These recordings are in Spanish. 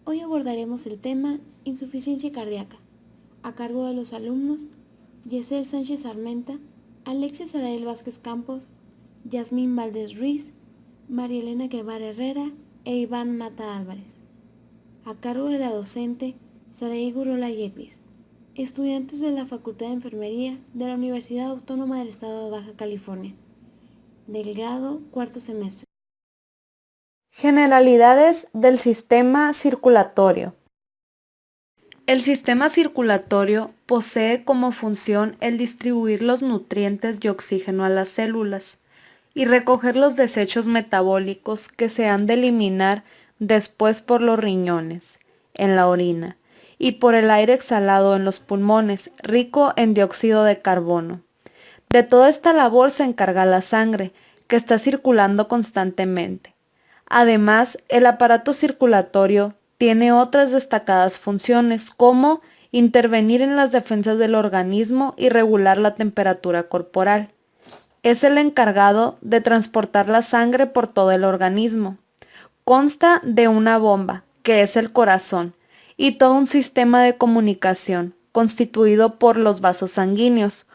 Hoy abordaremos el tema insuficiencia cardíaca, a cargo de los alumnos Yesel Sánchez Armenta, Alexia Sarael Vázquez Campos, Yasmín Valdés Ruiz, María Elena Guevara Herrera e Iván Mata Álvarez. A cargo de la docente Saraí Gurola Yepes, estudiantes de la Facultad de Enfermería de la Universidad Autónoma del Estado de Baja California, del grado cuarto semestre. Generalidades del sistema circulatorio. El sistema circulatorio posee como función el distribuir los nutrientes y oxígeno a las células y recoger los desechos metabólicos que se han de eliminar después por los riñones, en la orina, y por el aire exhalado en los pulmones, rico en dióxido de carbono. De toda esta labor se encarga la sangre, que está circulando constantemente. Además, el aparato circulatorio tiene otras destacadas funciones como intervenir en las defensas del organismo y regular la temperatura corporal. Es el encargado de transportar la sangre por todo el organismo. Consta de una bomba, que es el corazón, y todo un sistema de comunicación, constituido por los vasos sanguíneos,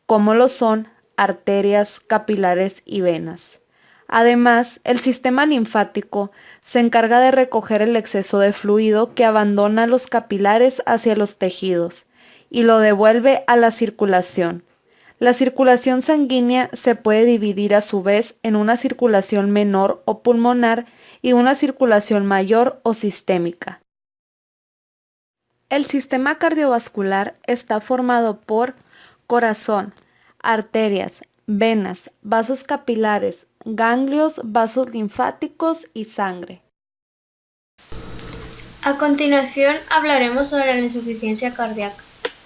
como lo son arterias, capilares y venas. Además, el sistema linfático se encarga de recoger el exceso de fluido que abandona los capilares hacia los tejidos y lo devuelve a la circulación. La circulación sanguínea se puede dividir a su vez en una circulación menor o pulmonar y una circulación mayor o sistémica. El sistema cardiovascular está formado por corazón, arterias, venas, vasos capilares, ganglios, vasos linfáticos y sangre. A continuación hablaremos sobre la insuficiencia cardíaca.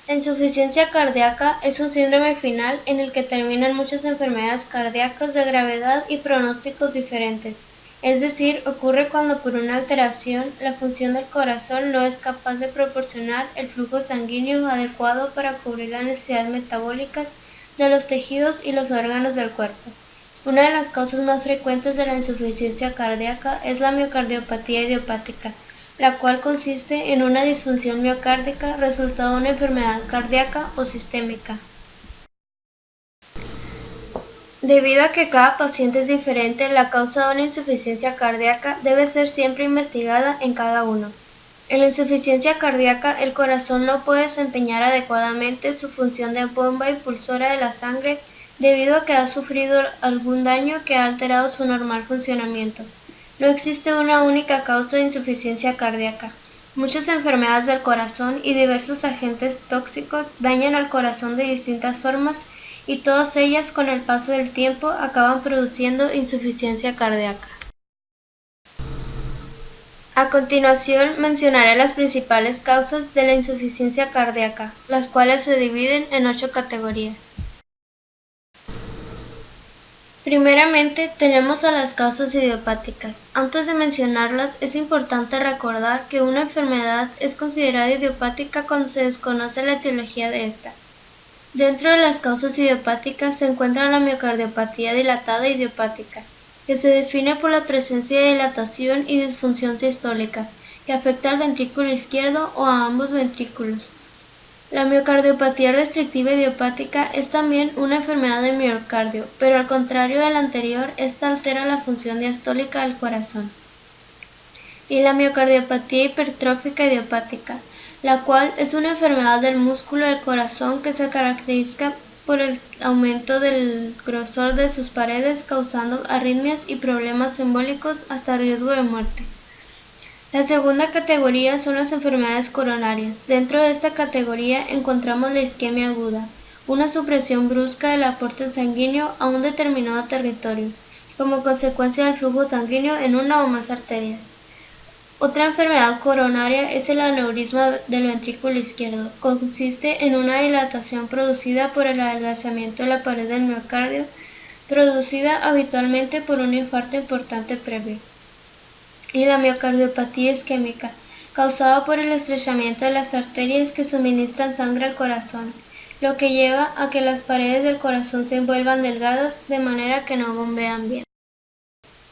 La insuficiencia cardíaca es un síndrome final en el que terminan muchas enfermedades cardíacas de gravedad y pronósticos diferentes. Es decir, ocurre cuando por una alteración la función del corazón no es capaz de proporcionar el flujo sanguíneo adecuado para cubrir las necesidades metabólicas de los tejidos y los órganos del cuerpo. Una de las causas más frecuentes de la insuficiencia cardíaca es la miocardiopatía idiopática, la cual consiste en una disfunción miocárdica resultado de una enfermedad cardíaca o sistémica. Debido a que cada paciente es diferente, la causa de una insuficiencia cardíaca debe ser siempre investigada en cada uno. En la insuficiencia cardíaca, el corazón no puede desempeñar adecuadamente su función de bomba impulsora de la sangre debido a que ha sufrido algún daño que ha alterado su normal funcionamiento. No existe una única causa de insuficiencia cardíaca. Muchas enfermedades del corazón y diversos agentes tóxicos dañan al corazón de distintas formas y todas ellas con el paso del tiempo acaban produciendo insuficiencia cardíaca. A continuación mencionaré las principales causas de la insuficiencia cardíaca, las cuales se dividen en 8 categorías. Primeramente tenemos a las causas idiopáticas. Antes de mencionarlas es importante recordar que una enfermedad es considerada idiopática cuando se desconoce la etiología de esta. Dentro de las causas idiopáticas se encuentra la miocardiopatía dilatada idiopática, que se define por la presencia de dilatación y disfunción sistólica, que afecta al ventrículo izquierdo o a ambos ventrículos. La miocardiopatía restrictiva idiopática es también una enfermedad del miocardio, pero al contrario de la anterior, esta altera la función diastólica del corazón. Y la miocardiopatía hipertrófica idiopática, la cual es una enfermedad del músculo del corazón que se caracteriza por el aumento del grosor de sus paredes, causando arritmias y problemas embólicos hasta riesgo de muerte. La segunda categoría son las enfermedades coronarias. Dentro de esta categoría encontramos la isquemia aguda, una supresión brusca del aporte sanguíneo a un determinado territorio, como consecuencia del flujo sanguíneo en una o más arterias. Otra enfermedad coronaria es el aneurisma del ventrículo izquierdo. Consiste en una dilatación producida por el adelgazamiento de la pared del miocardio, producida habitualmente por un infarto importante previo. Y la miocardiopatía isquémica, causada por el estrechamiento de las arterias que suministran sangre al corazón, lo que lleva a que las paredes del corazón se vuelvan delgadas de manera que no bombean bien.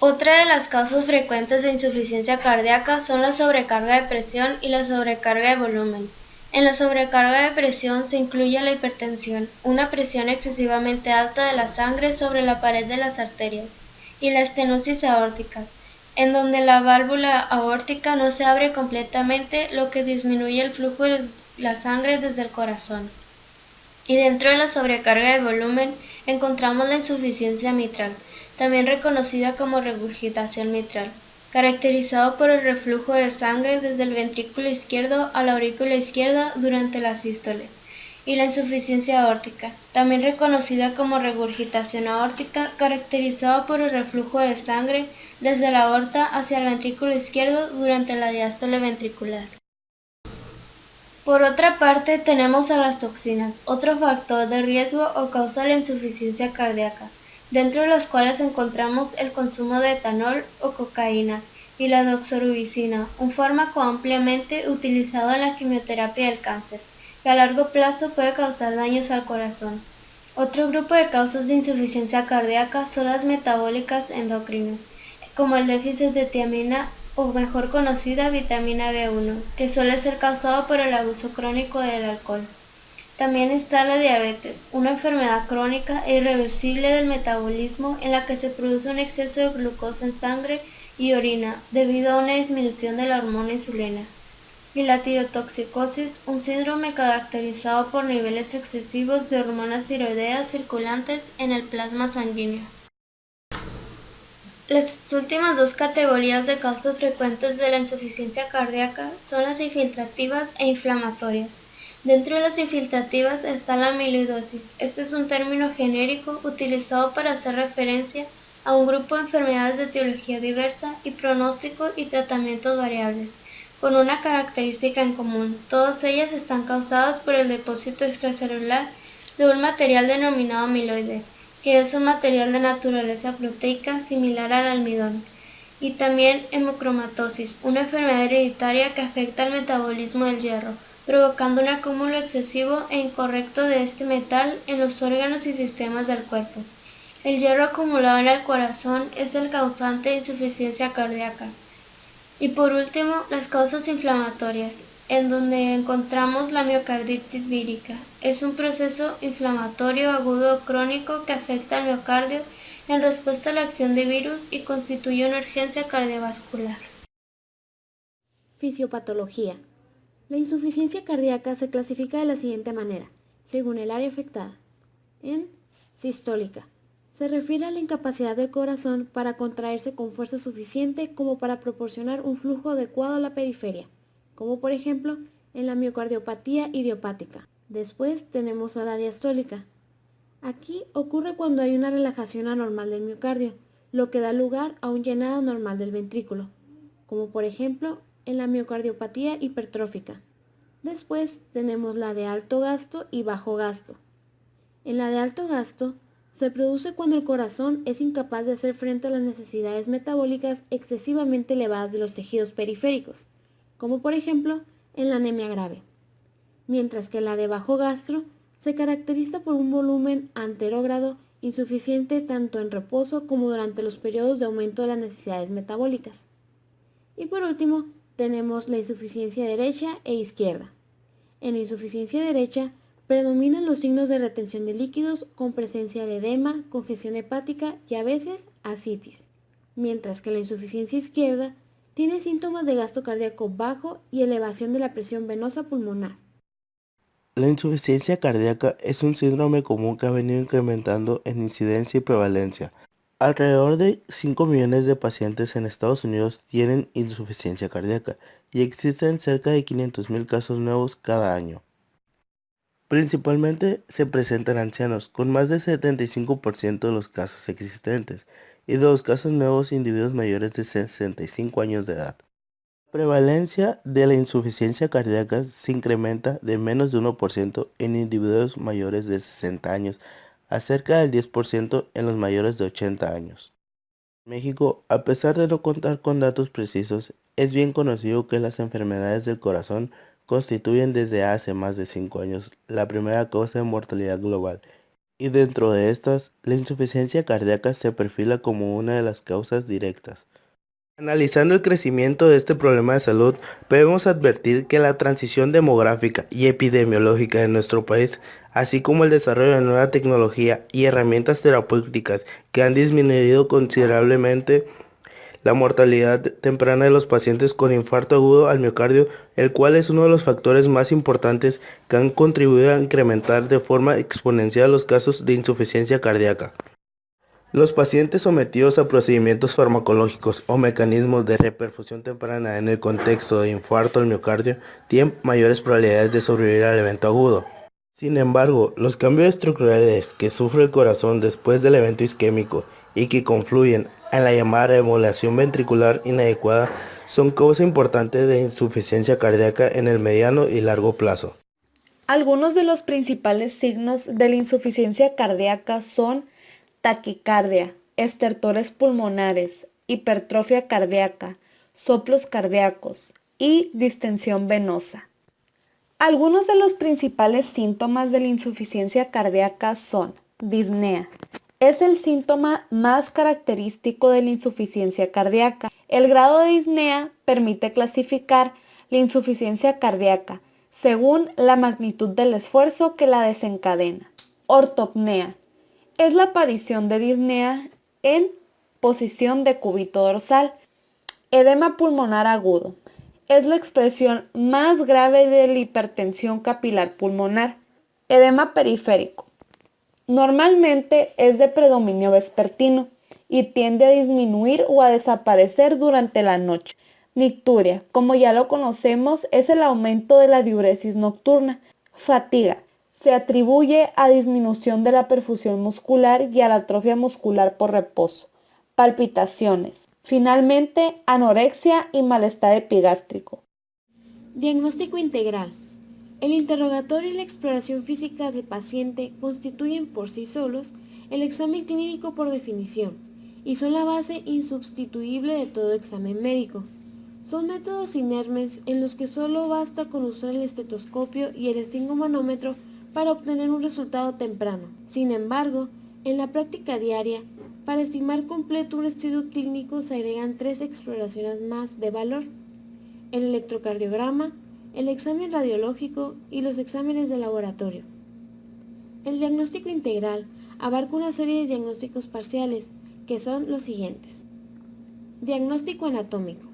Otra de las causas frecuentes de insuficiencia cardíaca son la sobrecarga de presión y la sobrecarga de volumen. En la sobrecarga de presión se incluye la hipertensión, una presión excesivamente alta de la sangre sobre la pared de las arterias, y la estenosis aórtica, en donde la válvula aórtica no se abre completamente, lo que disminuye el flujo de la sangre desde el corazón. Y dentro de la sobrecarga de volumen encontramos la insuficiencia mitral, también reconocida como regurgitación mitral, caracterizado por el reflujo de sangre desde el ventrículo izquierdo a la aurícula izquierda durante la sístole, y la insuficiencia aórtica, también reconocida como regurgitación aórtica, caracterizado por el reflujo de sangre desde la aorta hacia el ventrículo izquierdo durante la diástole ventricular. Por otra parte, tenemos a las toxinas, otro factor de riesgo o causa de la insuficiencia cardíaca, dentro de los cuales encontramos el consumo de etanol o cocaína y la doxorubicina, un fármaco ampliamente utilizado en la quimioterapia del cáncer, que a largo plazo puede causar daños al corazón. Otro grupo de causas de insuficiencia cardíaca son las metabólicas endocrinas, como el déficit de tiamina o mejor conocida vitamina B1, que suele ser causado por el abuso crónico del alcohol. También está la diabetes, una enfermedad crónica e irreversible del metabolismo en la que se produce un exceso de glucosa en sangre y orina debido a una disminución de la hormona insulina. Y la tirotoxicosis, un síndrome caracterizado por niveles excesivos de hormonas tiroideas circulantes en el plasma sanguíneo. Las últimas dos categorías de causas frecuentes de la insuficiencia cardíaca son las infiltrativas e inflamatorias. Dentro de las infiltrativas está la amiloidosis. Este es un término genérico utilizado para hacer referencia a un grupo de enfermedades de etiología diversa y pronóstico y tratamientos variables, con una característica en común. Todas ellas están causadas por el depósito extracelular de un material denominado amiloide, que es un material de naturaleza proteica similar al almidón, y también hemocromatosis, una enfermedad hereditaria que afecta al metabolismo del hierro, provocando un acúmulo excesivo e incorrecto de este metal en los órganos y sistemas del cuerpo. El hierro acumulado en el corazón es el causante de insuficiencia cardíaca. Y por último, las causas inflamatorias, en donde encontramos la miocarditis vírica. Es un proceso inflamatorio agudo o crónico que afecta al miocardio en respuesta a la acción de virus y constituye una urgencia cardiovascular. Fisiopatología. La insuficiencia cardíaca se clasifica de la siguiente manera, según el área afectada. En sistólica. Se refiere a la incapacidad del corazón para contraerse con fuerza suficiente como para proporcionar un flujo adecuado a la periferia, como por ejemplo en la miocardiopatía idiopática. Después tenemos a la diastólica. Aquí ocurre cuando hay una relajación anormal del miocardio, lo que da lugar a un llenado normal del ventrículo, como por ejemplo en la miocardiopatía hipertrófica. Después tenemos la de alto gasto y bajo gasto. En la de alto gasto se produce cuando el corazón es incapaz de hacer frente a las necesidades metabólicas excesivamente elevadas de los tejidos periféricos, como por ejemplo en la anemia grave, mientras que la de bajo gasto se caracteriza por un volumen anterógrado insuficiente tanto en reposo como durante los periodos de aumento de las necesidades metabólicas. Y por último, tenemos la insuficiencia derecha e izquierda. En la insuficiencia derecha predominan los signos de retención de líquidos con presencia de edema, congestión hepática y a veces ascitis, mientras que la insuficiencia izquierda tiene síntomas de gasto cardíaco bajo y elevación de la presión venosa pulmonar. La insuficiencia cardíaca es un síndrome común que ha venido incrementando en incidencia y prevalencia. Alrededor de 5 millones de pacientes en Estados Unidos tienen insuficiencia cardíaca y existen cerca de 500,000 casos nuevos cada año. Principalmente se presentan ancianos, con más del 75% de los casos existentes, y de los casos nuevos individuos mayores de 65 años de edad. La prevalencia de la insuficiencia cardíaca se incrementa de menos de 1% en individuos mayores de 60 años a cerca del 10% en los mayores de 80 años. En México, a pesar de no contar con datos precisos, es bien conocido que las enfermedades del corazón constituyen desde hace más de 5 años la primera causa de mortalidad global y dentro de estas, la insuficiencia cardíaca se perfila como una de las causas directas. Analizando el crecimiento de este problema de salud, podemos advertir que la transición demográfica y epidemiológica de nuestro país, así como el desarrollo de nueva tecnología y herramientas terapéuticas que han disminuido considerablemente la mortalidad temprana de los pacientes con infarto agudo al miocardio, el cual es uno de los factores más importantes que han contribuido a incrementar de forma exponencial los casos de insuficiencia cardíaca. Los pacientes sometidos a procedimientos farmacológicos o mecanismos de reperfusión temprana en el contexto de infarto al miocardio tienen mayores probabilidades de sobrevivir al evento agudo. Sin embargo, los cambios estructurales que sufre el corazón después del evento isquémico y que confluyen en la llamada remodelación ventricular inadecuada son causa importante de insuficiencia cardíaca en el mediano y largo plazo. Algunos de los principales signos de la insuficiencia cardíaca son taquicardia, estertores pulmonares, hipertrofia cardíaca, soplos cardíacos y distensión venosa. Algunos de los principales síntomas de la insuficiencia cardíaca son disnea. Es el síntoma más característico de la insuficiencia cardíaca. El grado de disnea permite clasificar la insuficiencia cardíaca según la magnitud del esfuerzo que la desencadena. Ortopnea. Es la aparición de disnea en posición de cúbito dorsal. Edema pulmonar agudo. Es la expresión más grave de la hipertensión capilar pulmonar. Edema periférico. Normalmente es de predominio vespertino y tiende a disminuir o a desaparecer durante la noche. Nicturia, como ya lo conocemos, es el aumento de la diuresis nocturna. Fatiga. Se atribuye a disminución de la perfusión muscular y a la atrofia muscular por reposo. Palpitaciones. Finalmente, anorexia y malestar epigástrico. Diagnóstico integral. El interrogatorio y la exploración física del paciente constituyen por sí solos el examen clínico por definición y son la base insubstituible de todo examen médico. Son métodos inermes en los que solo basta con usar el estetoscopio y el estingomanómetro para obtener un resultado temprano. Sin embargo, en la práctica diaria, para estimar completo un estudio clínico se agregan 3 exploraciones más de valor: el electrocardiograma, el examen radiológico y los exámenes de laboratorio. El diagnóstico integral abarca una serie de diagnósticos parciales, que son los siguientes. Diagnóstico anatómico.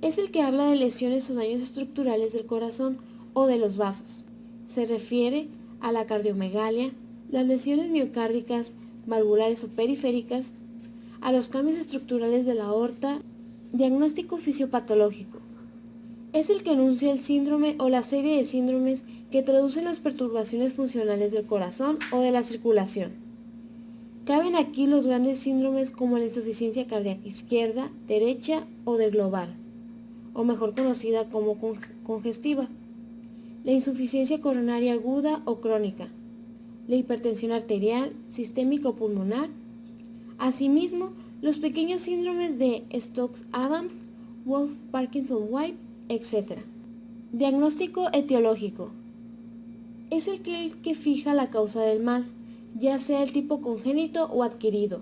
Es el que habla de lesiones o daños estructurales del corazón o de los vasos. Se refiere a la cardiomegalia, las lesiones miocárdicas, valvulares o periféricas, a los cambios estructurales de la aorta. Diagnóstico fisiopatológico. Es el que enuncia el síndrome o la serie de síndromes que traducen las perturbaciones funcionales del corazón o de la circulación. Caben aquí los grandes síndromes como la insuficiencia cardíaca izquierda, derecha o de global, o mejor conocida como congestiva, la insuficiencia coronaria aguda o crónica, la hipertensión arterial, sistémica o pulmonar. Asimismo, los pequeños síndromes de Stokes-Adams, Wolff-Parkinson-White, etc. Diagnóstico etiológico. Es el que fija la causa del mal, ya sea el tipo congénito o adquirido.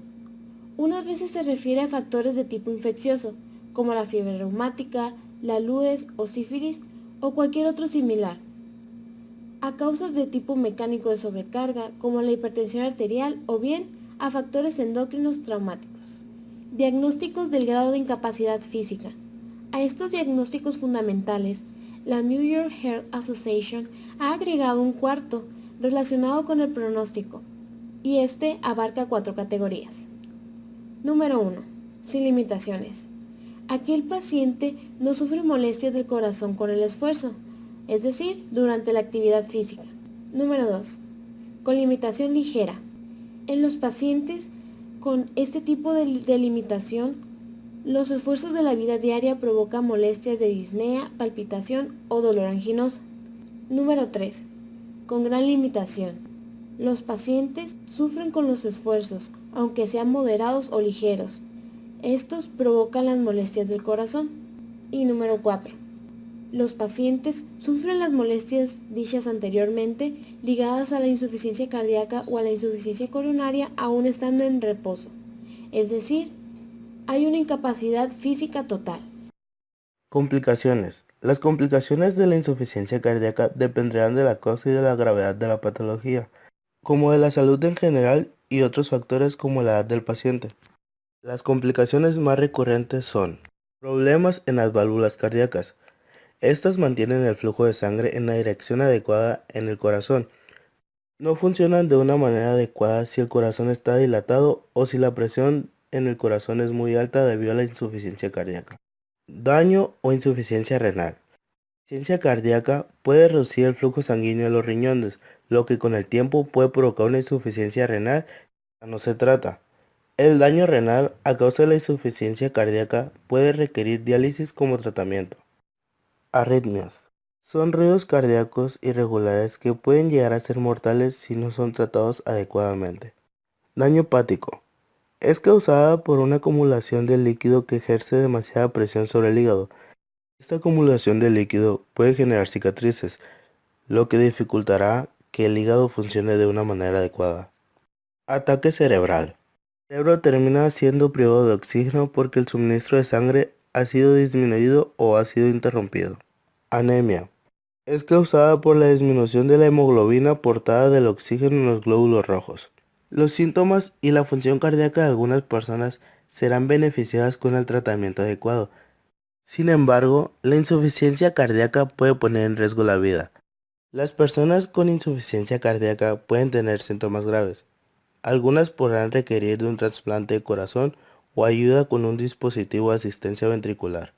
Unas veces se refiere a factores de tipo infeccioso, como la fiebre reumática, la lues o sífilis o cualquier otro similar. A causas de tipo mecánico de sobrecarga, como la hipertensión arterial, o bien a factores endocrinos traumáticos. Diagnósticos del grado de incapacidad física. A estos diagnósticos fundamentales, la New York Heart Association ha agregado un cuarto relacionado con el pronóstico, y este abarca 4 categorías. Número 1. Sin limitaciones. Aquí el paciente no sufre molestias del corazón con el esfuerzo, es decir, durante la actividad física. Número 2. Con limitación ligera. En los pacientes con este tipo de limitación, los esfuerzos de la vida diaria provocan molestias de disnea, palpitación o dolor anginoso. Número 3. Con gran limitación. Los pacientes sufren con los esfuerzos, aunque sean moderados o ligeros. Estos provocan las molestias del corazón. Y número 4. Los pacientes sufren las molestias dichas anteriormente ligadas a la insuficiencia cardíaca o a la insuficiencia coronaria aún estando en reposo, es decir, hay una incapacidad física total. Complicaciones. Las complicaciones de la insuficiencia cardíaca dependerán de la causa y de la gravedad de la patología, como de la salud en general y otros factores como la edad del paciente. Las complicaciones más recurrentes son problemas en las válvulas cardíacas. Estas mantienen el flujo de sangre en la dirección adecuada en el corazón. No funcionan de una manera adecuada si el corazón está dilatado o si la presión en el corazón es muy alta debido a la insuficiencia cardíaca. Daño o insuficiencia renal. La insuficiencia cardíaca puede reducir el flujo sanguíneo a los riñones, lo que con el tiempo puede provocar una insuficiencia renal que no se trata. El daño renal a causa de la insuficiencia cardíaca puede requerir diálisis como tratamiento. Arritmias. Son ruidos cardíacos irregulares que pueden llegar a ser mortales si no son tratados adecuadamente. Daño hepático. Es causada por una acumulación de líquido que ejerce demasiada presión sobre el hígado. Esta acumulación de líquido puede generar cicatrices, lo que dificultará que el hígado funcione de una manera adecuada. Ataque cerebral. El cerebro termina siendo privado de oxígeno porque el suministro de sangre ha sido disminuido o ha sido interrumpido. Anemia. Es causada por la disminución de la hemoglobina portada del oxígeno en los glóbulos rojos. Los síntomas y la función cardíaca de algunas personas serán beneficiadas con el tratamiento adecuado. Sin embargo, la insuficiencia cardíaca puede poner en riesgo la vida. Las personas con insuficiencia cardíaca pueden tener síntomas graves. Algunas podrán requerir de un trasplante de corazón o ayuda con un dispositivo de asistencia ventricular.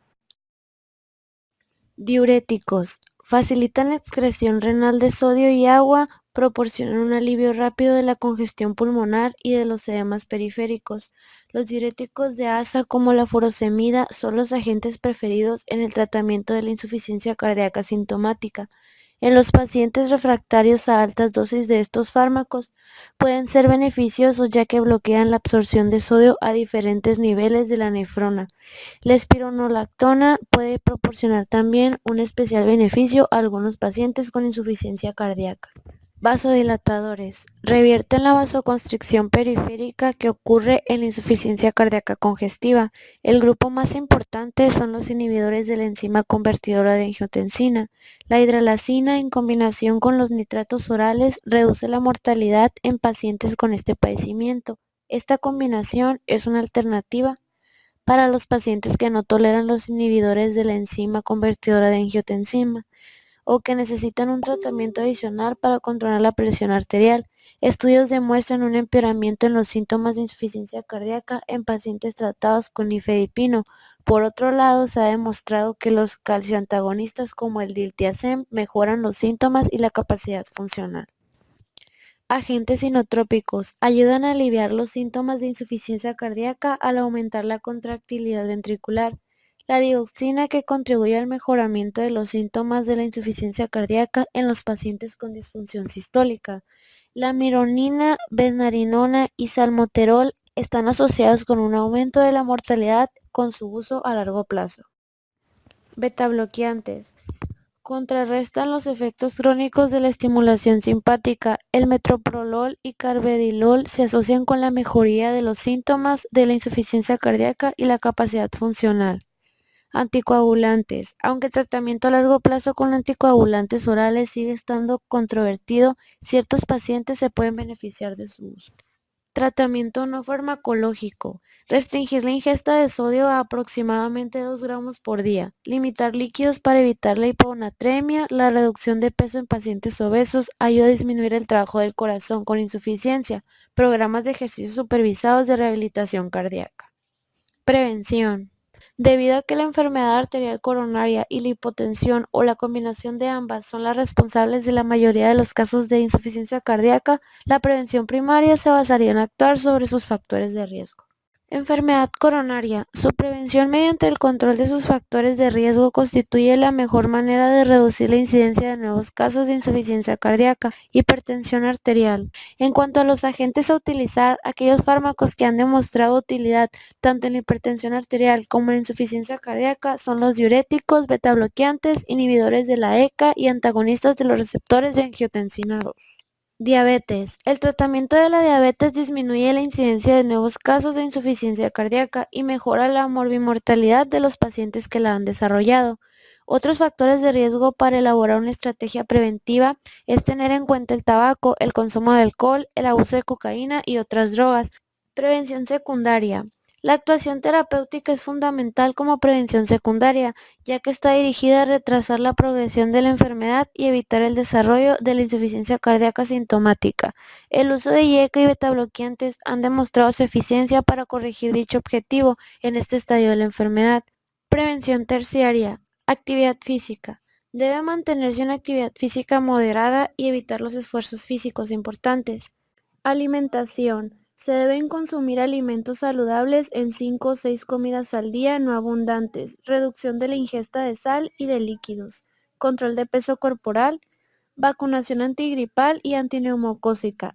Diuréticos. Facilitan la excreción renal de sodio y agua, proporcionan un alivio rápido de la congestión pulmonar y de los edemas periféricos. Los diuréticos de asa como la furosemida son los agentes preferidos en el tratamiento de la insuficiencia cardíaca sintomática. En los pacientes refractarios a altas dosis de estos fármacos pueden ser beneficiosos ya que bloquean la absorción de sodio a diferentes niveles de la nefrona. La espironolactona puede proporcionar también un especial beneficio a algunos pacientes con insuficiencia cardíaca. Vasodilatadores. Revierten la vasoconstricción periférica que ocurre en la insuficiencia cardíaca congestiva. El grupo más importante son los inhibidores de la enzima convertidora de angiotensina. La hidralazina en combinación con los nitratos orales reduce la mortalidad en pacientes con este padecimiento. Esta combinación es una alternativa para los pacientes que no toleran los inhibidores de la enzima convertidora de angiotensina o que necesitan un tratamiento adicional para controlar la presión arterial. Estudios demuestran un empeoramiento en los síntomas de insuficiencia cardíaca en pacientes tratados con nifedipino. Por otro lado, se ha demostrado que los calcioantagonistas como el diltiazem mejoran los síntomas y la capacidad funcional. Agentes inotrópicos ayudan a aliviar los síntomas de insuficiencia cardíaca al aumentar la contractilidad ventricular. La dioxina que contribuye al mejoramiento de los síntomas de la insuficiencia cardíaca en los pacientes con disfunción sistólica. La mironina, besnarinona y salmoterol están asociados con un aumento de la mortalidad con su uso a largo plazo. Betabloqueantes. Contrarrestan los efectos crónicos de la estimulación simpática. El metoprolol y carvedilol se asocian con la mejoría de los síntomas de la insuficiencia cardíaca y la capacidad funcional. Anticoagulantes. Aunque el tratamiento a largo plazo con anticoagulantes orales sigue estando controvertido, ciertos pacientes se pueden beneficiar de su uso. Tratamiento no farmacológico. Restringir la ingesta de sodio a aproximadamente 2 gramos por día. Limitar líquidos para evitar la hiponatremia. La reducción de peso en pacientes obesos ayuda a disminuir el trabajo del corazón con insuficiencia. Programas de ejercicios supervisados de rehabilitación cardíaca. Prevención. Debido a que la enfermedad arterial coronaria y la hipotensión o la combinación de ambas son las responsables de la mayoría de los casos de insuficiencia cardíaca, la prevención primaria se basaría en actuar sobre sus factores de riesgo. Enfermedad coronaria. Su prevención mediante el control de sus factores de riesgo constituye la mejor manera de reducir la incidencia de nuevos casos de insuficiencia cardíaca, hipertensión arterial. En cuanto a los agentes a utilizar, aquellos fármacos que han demostrado utilidad tanto en la hipertensión arterial como en la insuficiencia cardíaca son los diuréticos, betabloqueantes, inhibidores de la ECA y antagonistas de los receptores de angiotensina 2. Diabetes. El tratamiento de la diabetes disminuye la incidencia de nuevos casos de insuficiencia cardíaca y mejora la morbimortalidad de los pacientes que la han desarrollado. Otros factores de riesgo para elaborar una estrategia preventiva es tener en cuenta el tabaco, el consumo de alcohol, el abuso de cocaína y otras drogas. Prevención secundaria. La actuación terapéutica es fundamental como prevención secundaria, ya que está dirigida a retrasar la progresión de la enfermedad y evitar el desarrollo de la insuficiencia cardíaca sintomática. El uso de IECA y betabloqueantes han demostrado su eficiencia para corregir dicho objetivo en este estadio de la enfermedad. Prevención terciaria. Actividad física. Debe mantenerse una actividad física moderada y evitar los esfuerzos físicos importantes. Alimentación. Se deben consumir alimentos saludables en 5 o 6 comidas al día no abundantes, reducción de la ingesta de sal y de líquidos, control de peso corporal, vacunación antigripal y antineumocócica.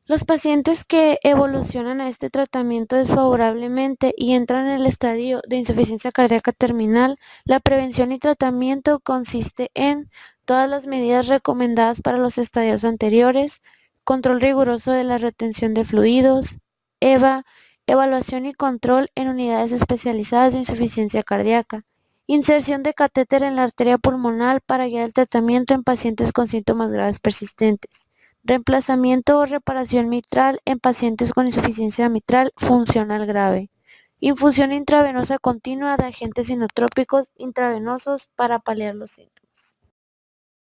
Los pacientes que evolucionan a este tratamiento desfavorablemente y entran en el estadio de insuficiencia cardíaca terminal, la prevención y tratamiento consiste en todas las medidas recomendadas para los estadios anteriores, control riguroso de la retención de fluidos, EVA, evaluación y control en unidades especializadas de insuficiencia cardíaca, inserción de catéter en la arteria pulmonar para guiar el tratamiento en pacientes con síntomas graves persistentes. Reemplazamiento o reparación mitral en pacientes con insuficiencia mitral funcional grave. Infusión intravenosa continua de agentes inotrópicos intravenosos para paliar los síntomas.